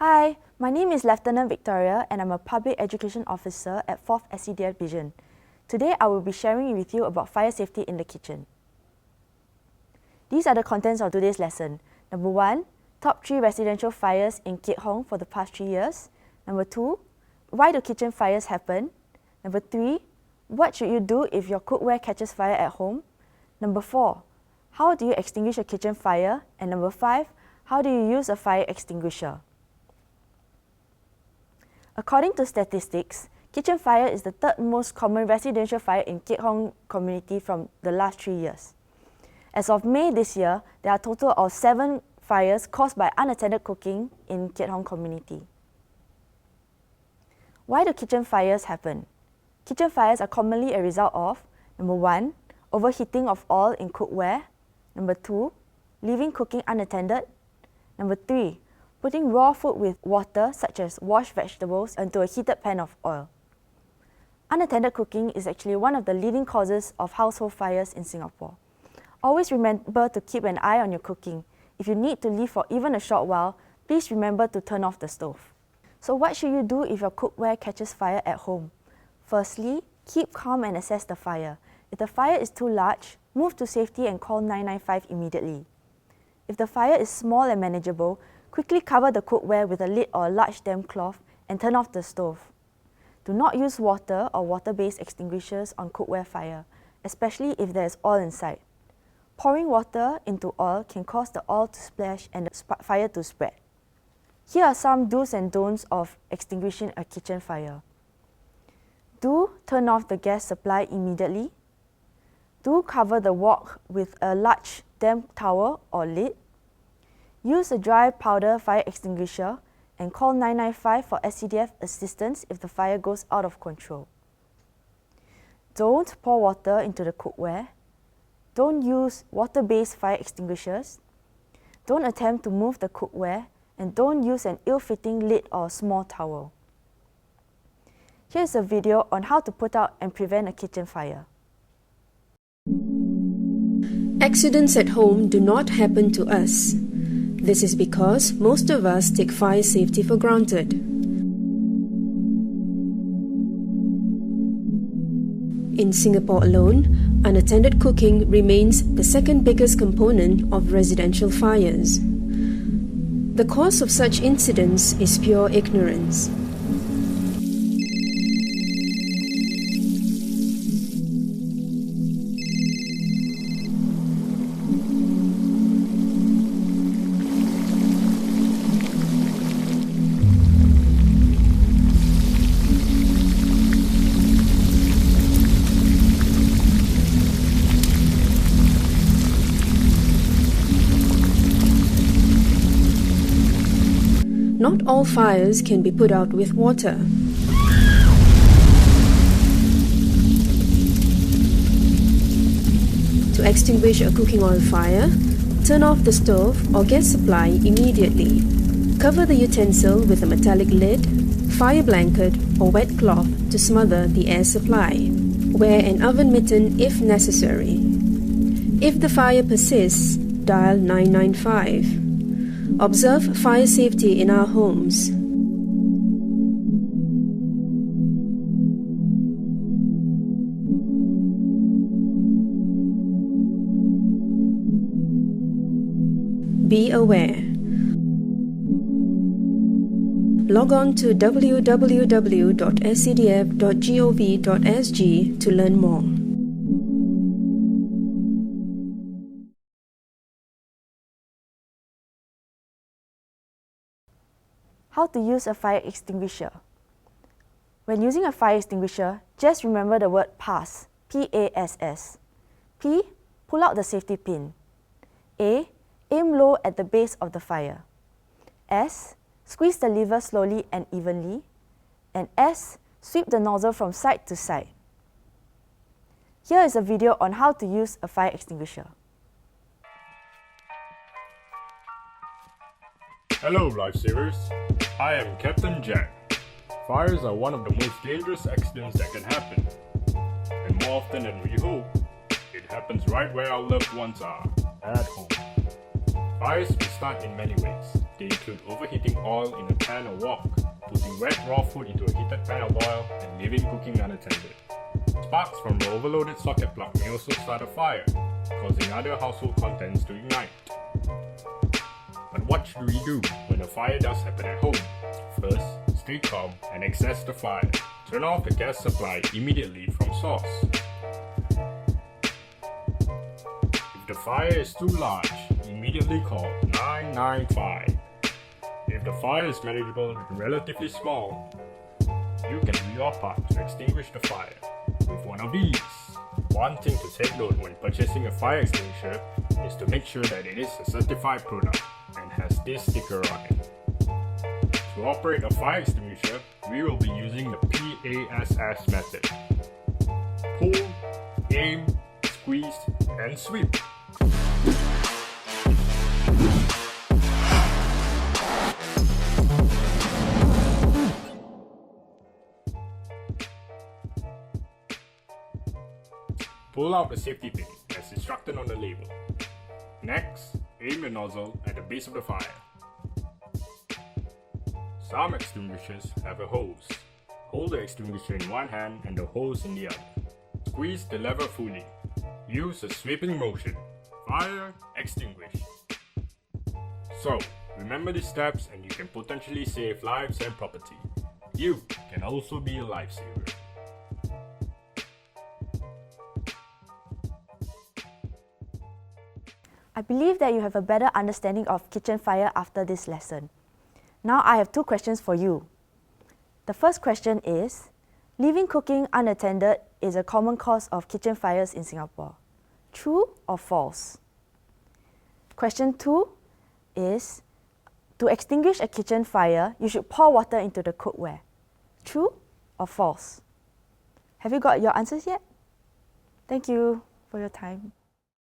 Hi, my name is Lieutenant Victoria and I'm a Public Education Officer at 4th SCDF Division. Today I will be sharing with you about fire safety in the kitchen. These are the contents of today's lesson. Number 1, top 3 residential fires in Keat for the past 3 years. Number 2, why do kitchen fires happen? Number 3, what should you do if your cookware catches fire at home? Number 4, how do you extinguish a kitchen fire? And number 5, how do you use a fire extinguisher? According to statistics, kitchen fire is the third most common residential fire in Keat community from the last 3 years. As of May this year, there are a total of 7 fires caused by unattended cooking in Keat community. Why do kitchen fires happen? Kitchen fires are commonly a result of number 1, overheating of oil in cookware. Number 2, leaving cooking unattended. Number 3, putting raw food with water such as washed vegetables into a heated pan of oil. Unattended cooking is actually one of the leading causes of household fires in Singapore. Always remember to keep an eye on your cooking. If you need to leave for even a short while, please remember to turn off the stove. So what should you do if your cookware catches fire at home? Firstly, keep calm and assess the fire. If the fire is too large, move to safety and call 995 immediately. If the fire is small and manageable, quickly cover the cookware with a lid or a large damp cloth and turn off the stove. Do not use water or water-based extinguishers on cookware fire, especially if there is oil inside. Pouring water into oil can cause the oil to splash and the fire to spread. Here are some do's and don'ts of extinguishing a kitchen fire. Do turn off the gas supply immediately. Do cover the wok with a large damp towel or lid. Use a dry powder fire extinguisher and call 995 for SCDF assistance if the fire goes out of control. Don't pour water into the cookware. Don't use water-based fire extinguishers. Don't attempt to move the cookware, and don't use an ill-fitting lid or small towel. Here's a video on how to put out and prevent a kitchen fire. Accidents at home do not happen to us. This is because most of us take fire safety for granted. In Singapore alone, unattended cooking remains the second biggest component of residential fires. The cause of such incidents is pure ignorance. Not all fires can be put out with water. To extinguish a cooking oil fire, turn off the stove or gas supply immediately. Cover the utensil with a metallic lid, fire blanket or wet cloth to smother the air supply. Wear an oven mitten if necessary. If the fire persists, dial 995. Observe fire safety in our homes. Be aware. Log on to www.scdf.gov.sg to learn more. How to use a fire extinguisher. When using a fire extinguisher, just remember the word PASS, P-A-S-S. P, pull out the safety pin. A, aim low at the base of the fire. S, squeeze the lever slowly and evenly. And S, sweep the nozzle from side to side. Here is a video on how to use a fire extinguisher. Hello, lifesavers. I am Captain Jack. Fires are one of the most dangerous accidents that can happen. And more often than we hope, it happens right where our loved ones are, at home. Fires can start in many ways. They include overheating oil in a pan or wok, putting wet raw food into a heated pan of oil, and leaving cooking unattended. Sparks from the overloaded socket plug may also start a fire, causing other household contents to ignite. But what should we do when a fire does happen at home? First, stay calm and assess the fire. Turn off the gas supply immediately from source. If the fire is too large, immediately call 995. If the fire is manageable and relatively small, you can do your part to extinguish the fire with one of these. One thing to take note when purchasing a fire extinguisher is to make sure that it is a certified product and has this sticker on it. To operate a fire extinguisher, we will be using the PASS method. Pull, aim, squeeze, and sweep. Pull out the safety pin as instructed on the label. Next, aim the nozzle at the base of the fire. Some extinguishers have a hose. Hold the extinguisher in one hand and the hose in the other. Squeeze the lever fully. Use a sweeping motion. Fire, extinguish. So, remember these steps and you can potentially save lives and property. You can also be a lifesaver. I believe that you have a better understanding of kitchen fire after this lesson. Now I have two questions for you. The first question is, leaving cooking unattended is a common cause of kitchen fires in Singapore. True or false? Question 2 is, to extinguish a kitchen fire, you should pour water into the cookware. True or false? Have you got your answers yet? Thank you for your time.